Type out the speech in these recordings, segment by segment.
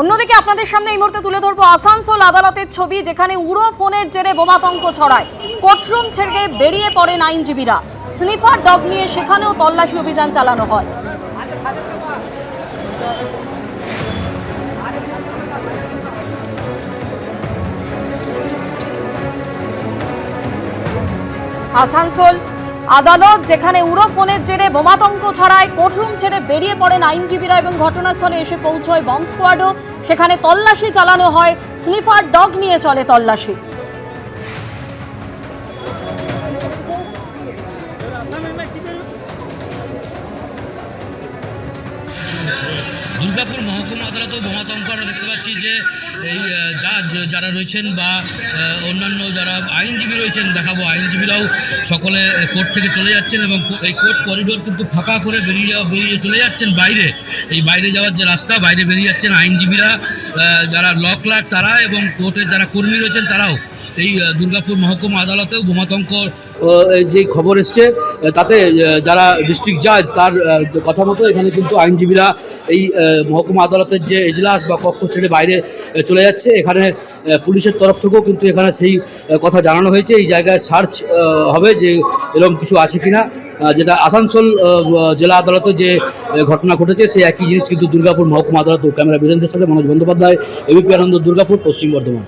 অন্যদিকে আপনাদের সামনে এই মুহূর্তে তুলে ধরবো আসানসোল আদালতের ছবি, যেখানে উড়ো ফোনের জেরে বোমাতঙ্ক ছড়ায়। কোর্টরুম ছেড়ে বেরিয়ে পড়েন আইনজীবীরা। স্নিফার ডগ নিয়ে সেখানেও তল্লাশি অভিযান চালানো হয়। আসানসোল আদালত, যেখানে উড়ো ফোনের জেরে বোমাতঙ্ক ছড়ায়, কোর্টরুম ছেড়ে বেরিয়ে পড়েন আইনজীবীরা এবং ঘটনাস্থলে এসে পৌঁছয় বম্ব স্কোয়াডও। সেখানে তল্লাশি চালানো হয়, স্নিফার ডগ নিয়ে চলে তল্লাশি। দুর্গাপুর মহকুমা আদালতেও বোমাতঙ্ক আমরা দেখতে পাচ্ছি যে এই জাজ যারা রয়েছেন বা অন্যান্য যারা আইনজীবী রয়েছেন, দেখাবো আইনজীবীরাও সকলে কোর্ট থেকে চলে যাচ্ছেন এবং এই কোর্ট করিডোর কিন্তু ফাঁকা করে বেরিয়ে চলে যাচ্ছেন বাইরে। এই বাইরে যাওয়ার যে রাস্তা, বাইরে বেরিয়ে যাচ্ছেন আইনজীবীরা, যারা ল ক্লার্ক তারা এবং কোর্টের যারা কর্মী রয়েছেন তারাও। এই দুর্গাপুর মহকুমা আদালতেও বোমাতঙ্ক যে খবর এসছে তাতে যারা ডিস্ট্রিক্ট জাজ তার কথা মতো এখানে কিন্তু আইনজীবীরা এই মহকুমা আদালতের যে এজলাস বা কক্ষ ছেড়ে বাইরে চলে যাচ্ছে। এখানে পুলিশের তরফ থেকেও কিন্তু এখানে সেই কথা জানানো হয়েছে, এই জায়গায় সার্চ হবে যে এরকম কিছু আছে কিনা। যেটা আসানসোল জেলা আদালতে যে ঘটনা ঘটেছে সেই একই জিনিস কিন্তু দুর্গাপুর মহকুমা আদালত। ক্যামেরা বিজেন্দ্রের সাথে মনোজ বন্দ্যোপাধ্যায়, এবিপি আনন্দ, দুর্গাপুর, পশ্চিম বর্ধমান।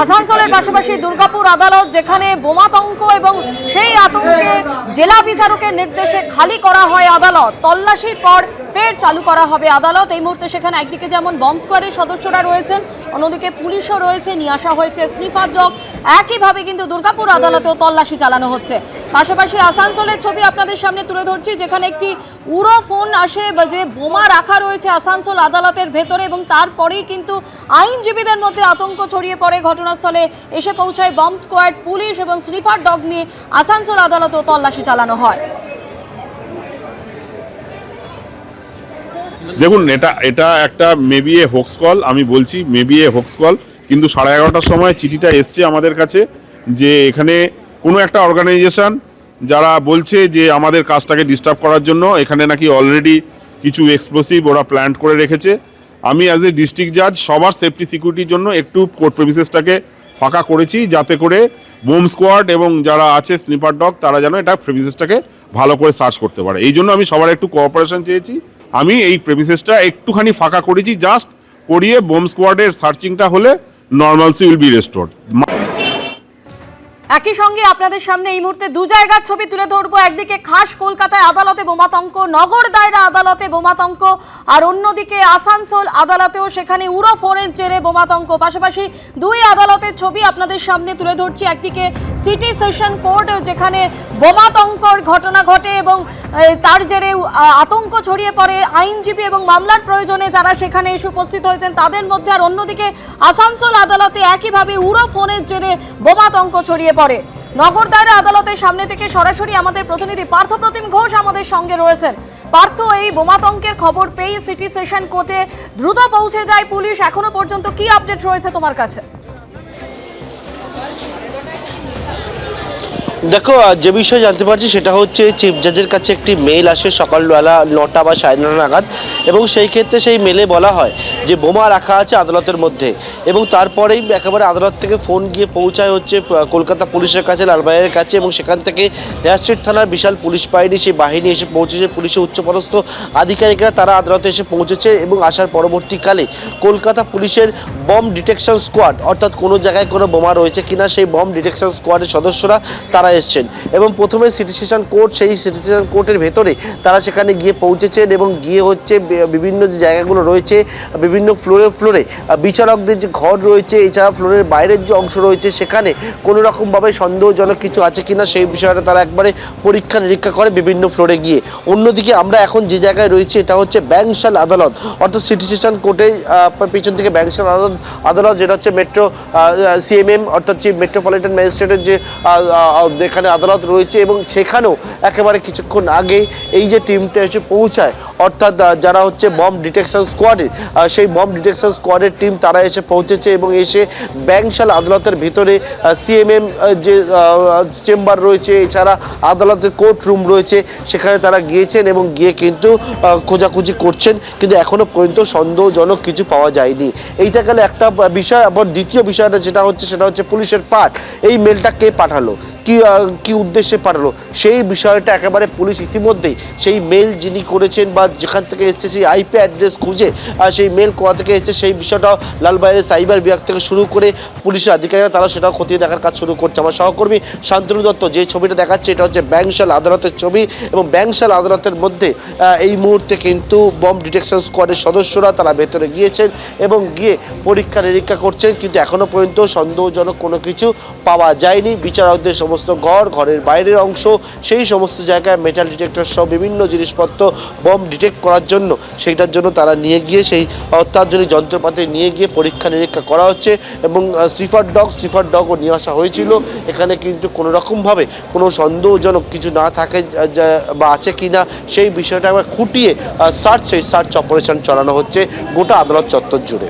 আসানসোলের পাশাপাশি দুর্গাপুর আদালত, যেখানে বোমাতঙ্ক এবং সেই আতঙ্কে জেলা বিচারকের নির্দেশে খালি করা হয় আদালত। তল্লাশির পর ফের চালু করা হবে আদালত। এই মুহূর্তে সেখানে একদিকে যেমন বম্ব স্কোয়াডের সদস্যরা রয়েছেন, অন্যদিকে পুলিশও রয়েছে, নিয়ে আসা হয়েছে স্নিফার ডগ। একইভাবে কিন্তু দুর্গাপুর আদালতেও তল্লাশি চালানো হচ্ছে। পাশাপাশি আসানসোলের ছবি আপনাদের সামনে তুলে ধরছি, যেখানে একটি উড়ো ফোন আসে, যে বোমা রাখা রয়েছে আসানসোল আদালতের ভেতরে, এবং তারপরেই কিন্তু আইনজীবীদের মধ্যে আতঙ্ক ছড়িয়ে পড়ে। ঘটনাস্থলে এসে পৌঁছায় বম্ব স্কোয়াড, পুলিশ এবং স্নিফার ডগ নিয়ে আসানসোল আদালতেও তল্লাশি চালানো হয়। দেখুন, এটা একটা মেবি এ হোক্স কল। আমি বলছি মেবি এ হোক্স কল, কিন্তু 11:30টার সময় চিঠিটা এসছে আমাদের কাছে যে এখানে কোনো একটা অর্গানাইজেশন যারা বলছে যে আমাদের কাজটাকে ডিস্টার্ব করার জন্য এখানে নাকি অলরেডি কিছু এক্সপ্লোসিভ ওরা প্ল্যান্ট করে রেখেছে। আমি অ্যাজ এ ডিস্ট্রিক্ট জাজ সবার সেফটি সিকিউরিটির জন্য একটু কোর্ট প্রেমিসেসটাকে ফাঁকা করেছি, যাতে করে বোম স্কোয়াড এবং যারা আছে স্নিপার ডগ তারা যেন এটা প্রেমিসেসটাকে ভালো করে সার্চ করতে পারে। এই জন্য আমি সবার একটু কোঅপারেশন চেয়েছি। আমি এই প্রেমিসেসটা একটুখানি ফাঁকা করেছি, জাস্ট করিয়ে বোম স্কোয়াডের সার্চিংটা হলে নর্মালসি উইল বি রেস্টোরড। একই সঙ্গে আপনাদের সামনে এই মুহূর্তে দু জায়গার ছবি তুলে ধরবো। একদিকে খাস কলকাতায় আদালতে বোমাতঙ্ক, নগর দায়রা আদালতে বোমাতঙ্ক, আর অন্যদিকে আসানসোল আদালতেও সেখানে উড়ো ফোনের জেরে বোমাতঙ্ক। পাশাপাশি দুই আদালতের ছবি আপনাদের সামনে তুলে ধরছি। একদিকে সিটি সেশন কোর্ট, যেখানে বোমাতঙ্কর ঘটনা ঘটে এবং তার জেরে আতঙ্ক ছড়িয়ে পড়ে আইনজীবী এবং মামলার প্রয়োজনে যারা সেখানে এসে উপস্থিত হয়েছেন তাদের মধ্যে। আর অন্যদিকে আসানসোল আদালতে একইভাবে উড়ো ফোনের জেরে বোমাতঙ্ক ছড়িয়ে পড়ে। নগর দায়রা আদালতের সামনে থেকে সরাসরি আমাদের প্রতিনিধি পার্থ প্রতিম ঘোষ আমাদের সঙ্গে রয়েছেন। পার্থ, এই বোমাতঙ্কের খবর পেয়ে সিটি সেশন কোর্টে দ্রুত পৌঁছে যায় পুলিশ। এখনো পর্যন্ত কি আপডেট রয়েছে তোমার কাছে? দেখো, যে বিষয়ে জানতে পারছি সেটা হচ্ছে চিফ জাজের কাছে একটি মেল আসে সকালবেলা 9টা বা 9:30 নাগাদ, এবং সেই ক্ষেত্রে সেই মেলে বলা হয় যে বোমা রাখা আছে আদালতের মধ্যে। এবং তারপরেই একেবারে আদালত থেকে ফোন গিয়ে পৌঁছায় হচ্ছে কলকাতা পুলিশের কাছে, লালবাইয়ের কাছে, এবং সেখান থেকে হেয়ার স্ট্রিট থানার বিশাল পুলিশ বাহিনী, সেই বাহিনী এসে পৌঁছেছে। পুলিশের উচ্চপদস্থ আধিকারিকরা তারা আদালতে এসে পৌঁছেছে এবং আসার পরবর্তীকালে কলকাতা পুলিশের বম ডিটেকশন স্কোয়াড, অর্থাৎ কোনো জায়গায় কোনো বোমা রয়েছে কিনা সেই বম ডিটেকশন স্কোয়াডের সদস্যরা তারা এসছেন। এবং প্রথমে সিটি সেশন কোর্ট, সেই সিটি সেশন কোর্টের ভেতরে তারা সেখানে গিয়ে পৌঁছেছেন এবং গিয়ে হচ্ছে বিভিন্ন যে জায়গাগুলো রয়েছে, বিভিন্ন ফ্লোরে বিচারকদের যে ঘর রয়েছে, এছাড়া ফ্লোরের বাইরের যে অংশ রয়েছে সেখানে কোনো রকমভাবে সন্দেহজনক কিছু আছে কিনা সেই বিষয়টা তারা একবারে পরীক্ষা নিরীক্ষা করে বিভিন্ন ফ্লোরে গিয়ে। অন্যদিকে আমরা এখন যে জায়গায় রয়েছে এটা হচ্ছে ব্যাংশাল আদালত, অর্থাৎ সিটি সেশন কোর্টে পিছন থেকে ব্যাংশাল আদালত, যেটা হচ্ছে মেট্রো সিএমএম অর্থাৎ চিফ মেট্রোপলিটন ম্যাজিস্ট্রেটের যে যেখানে আদালত রয়েছে, এবং সেখানেও একেবারে কিছুক্ষণ আগে এই যে টিমটা এসে পৌঁছায়, অর্থাৎ যারা হচ্ছে বম্ব ডিটেকশন স্কোয়াডের, সেই বম্ব ডিটেকশন স্কোয়াডের টিম তারা এসে পৌঁছেছে এবং এসে ব্যাংশাল আদালতের ভিতরে সিএমএম যে চেম্বার রয়েছে, এছাড়া আদালতের কোর্ট রুম রয়েছে, সেখানে তারা গিয়েছেন এবং গিয়ে কিন্তু খোঁজাখুঁজি করছেন, কিন্তু এখনো পর্যন্ত সন্দেহজনক কিছু পাওয়া যায়নি। এইটা গেলে একটা বিষয়। আবার দ্বিতীয় বিষয়টা যেটা হচ্ছে সেটা হচ্ছে পুলিশের পার্ট। এই মেলটা কে পাঠালো, কি উদ্দেশ্যে পাঠালো, সেই বিষয়টা একেবারে পুলিশ ইতিমধ্যেই সেই মেল যিনি করেছেন বা যেখান থেকে এসছে সেই আইপি অ্যাড্রেস খুঁজে সেই মেল কোথা থেকে এসছে সেই বিষয়টাও লালবাজারের সাইবার বিভাগ থেকে শুরু করে পুলিশের আধিকারিকরা তারা সেটাও খতিয়ে দেখার কাজ শুরু করছে। আমার সহকর্মী শান্তনু দত্ত যে ছবিটা দেখাচ্ছে এটা হচ্ছে ব্যাংশাল আদালতের ছবি, এবং ব্যাংশাল আদালতের মধ্যে এই মুহূর্তে কিন্তু বম্ব ডিটেকশন স্কোয়াডের সদস্যরা তারা ভেতরে গিয়েছেন এবং গিয়ে পরীক্ষা নিরীক্ষা করছেন, কিন্তু এখনও পর্যন্ত সন্দেহজনক কোনো কিছু পাওয়া যায়নি। বিচারকদের সমস্ত ঘরের বাইরের অংশ, সেই সমস্ত জায়গায় মেটাল ডিটেক্টর সহ বিভিন্ন জিনিসপত্র বম্ব ডিটেক্ট করার জন্য সেইটার জন্য তারা নিয়ে গিয়ে সেই অত্যাধুনিক যন্ত্রপাতি নিয়ে গিয়ে পরীক্ষা নিরীক্ষা করা হচ্ছে, এবং স্নিফার ডগও নিয়ে আসা হয়েছিল এখানে, কিন্তু কোনো রকমভাবে কোনো সন্দেহজনক কিছু না থাকে বা আছে কি না সেই বিষয়টা আবার খুঁটিয়ে সেই সার্চ অপারেশন চালানো হচ্ছে গোটা আদালত চত্বর জুড়ে।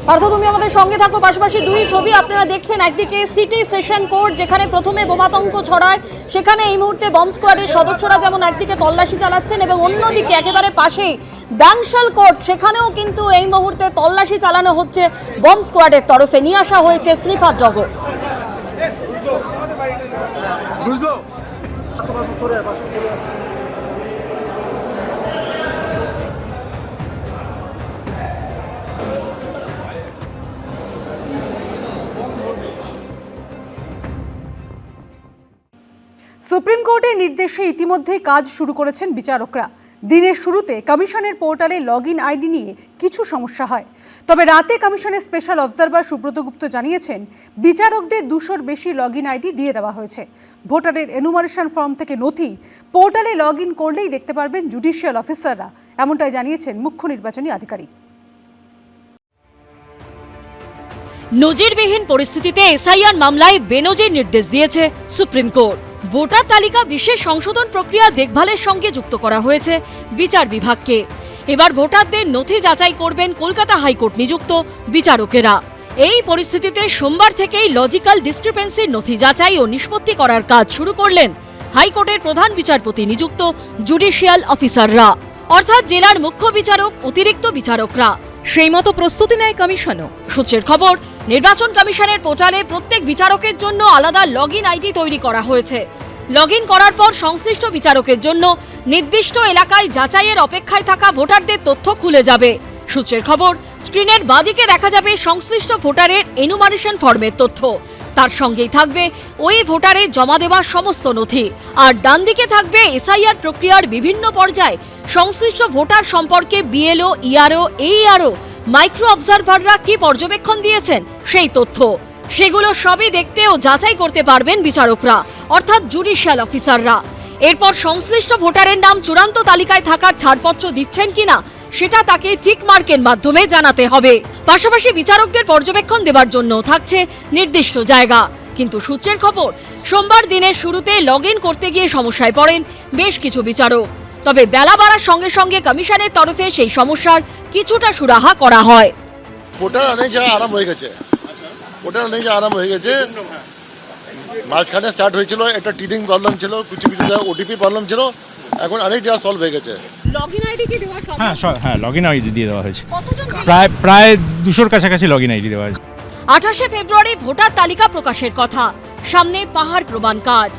পার্থ, তুমি আমাদের সঙ্গে থাকো। পাশাপাশি দুই ছবি আপনারা দেখছেন, একদিকে সিটি সেশন কোর্ট যেখানে প্রথমে বোমাতঙ্ক ছড়ায়, সেখানে এই মুহূর্তে বম্ব স্কোয়াডের সদস্যরা যেমন একদিকে তল্লাশি চালাচ্ছেন, এবং অন্যদিকে একেবারে পাশেই ব্যাংশাল কোর্ট, সেখানেও কিন্তু এই মুহূর্তে তল্লাশি চালানো হচ্ছে বম্ব স্কোয়াডের তরফে। নিয়ে আসা হয়েছে স্নিফার ডগ। সুপ্রিম কোর্টের নির্দেশে ইতিমধ্যেই কাজ শুরু করেছেন বিচারকরা। দিনের শুরুতে কমিশনের পোর্টালে লগইন আইডি নিয়ে কিছু সমস্যা হয়, তবে রাতে কমিশনের স্পেশাল অবজারভার সুব্রত গুপ্ত জানিয়েছেন বিচারকদের 200-র বেশি লগইন আইডি দিয়ে দেওয়া হয়েছে। ভোটারের এনুমারেশন ফর্ম থেকে নথি পোর্টালে লগইন করলেই দেখতে পারবেন জুডিশিয়াল অফিসাররা, এমনটাই জানিয়েছেন মুখ্য নির্বাচনী আধিকারিক। নজিরবিহীন পরিস্থিতিতে এসআইআর মামলায় বেনজির নির্দেশ দিয়েছে সুপ্রিম কোর্ট। ভোটার তালিকা বিশেষ সংশোধন প্রক্রিয়া দেখভালের সঙ্গে যুক্ত করা হয়েছে বিচার বিভাগকে। এবার ভোটারদের নথি যাচাই করবেন কলকাতা হাইকোর্ট নিযুক্ত বিচারকেরা। এই পরিস্থিতিতে সোমবার থেকেই লজিক্যাল ডিসক্রিপেন্সির নথি যাচাই ও নিষ্পত্তি করার কাজ শুরু করলেন হাইকোর্টের প্রধান বিচারপতি নিযুক্ত জুডিশিয়াল অফিসাররা, অর্থাৎ জেলার মুখ্য বিচারক, অতিরিক্ত বিচারকরা। সেই মতো প্রস্তুতি নেয় কমিশনও। সূত্রের খবর, নির্বাচন কমিশনের পোর্টালে প্রত্যেক বিচারকের জন্য আলাদা লগইন আইডি তৈরি করা হয়েছে। লগইন করার পর সংশ্লিষ্ট বিচারকের জন্য নির্দিষ্ট এলাকায় যাচাইয়ের অপেক্ষায় থাকা ভোটারদের তথ্য খুলে যাবে। সূত্রের খবর, স্ক্রিনের বাঁদিকে দেখা যাবে সংশ্লিষ্ট ভোটারের এনুমারেশন ফর্মের তথ্য, তার সঙ্গেই থাকবে ওই ভোটারের জমা দেওয়া সমস্ত নথি, আর ডান দিকে থাকবে এসআইআর প্রক্রিয়ার বিভিন্ন পর্যায়ে সংশ্লিষ্ট ভোটার সম্পর্কে বিএলও, ইআরও, এইআরও, মাইক্রো অবজারভাররা কি পর্যবেক্ষণ দিয়েছেন সেই তথ্য। সেগুলো সবই দেখতে ও যাচাই করতে পারবেন বিচারকরা, অর্থাৎ জুডিশিয়াল অফিসাররা। এরপর সংশ্লিষ্ট ভোটারের নাম চূড়ান্ত তালিকায় থাকার ছাড়পত্র দিচ্ছেন কিনা সেটা তাকে টিক মার্কের মাধ্যমে জানাতে হবে। পাশাপাশি বিচারকদের পর্যবেক্ষণ দেওয়ার জন্য থাকছে নির্দিষ্ট জায়গা। কিন্তু সূত্রের খবর, সোমবার দিনের শুরুতে লগইন করতে গিয়ে সমস্যায় পড়েন বেশ কিছু বিচারক। তবে বেলা বাড়ার সঙ্গে সঙ্গে কমিশনের তরফে সেই সমস্যার কিছুটা সুরাহা করা হয়। পোর্টাল অনেক জায়গায় আরাম হয়ে গেছে, মাঝখানে স্টার্ট হয়েছিল একটা টিদিং প্রবলেম ছিল, কিছু জায়গায় ওটিপি প্রবলেম ছিল, এখন অনেক জায়গা সলভ হয়ে গেছে। লগইন আইডি কি দেওয়া সম্ভব? হ্যাঁ লগইন আইডি দিয়ে দেওয়া হয়েছে। প্রায় 200-র কাছাকাছি লগইন আইডি দেওয়া হয়েছে। 28শে ফেব্রুয়ারি ভোটার তালিকা প্রকাশের কথা, সামনে পাহাড় প্রমাণ কাজ।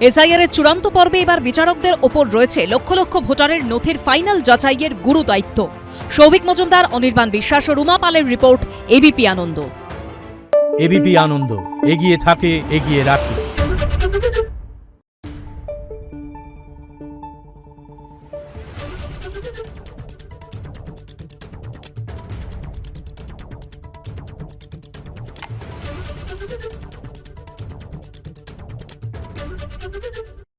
এসআইআর এর চূড়ান্ত পর্বে এবার বিচারকদের ওপর রয়েছে লক্ষ লক্ষ ভোটারের নথির ফাইনাল যাচাইয়ের গুরু দায়িত্ব। সৌভিক মজুমদার, অনির্বাণ বিশ্বাস ও রুমা পালের রিপোর্ট, এবিপি আনন্দ। এবিপি আনন্দ, এগিয়ে থাকে, এগিয়ে রাখে।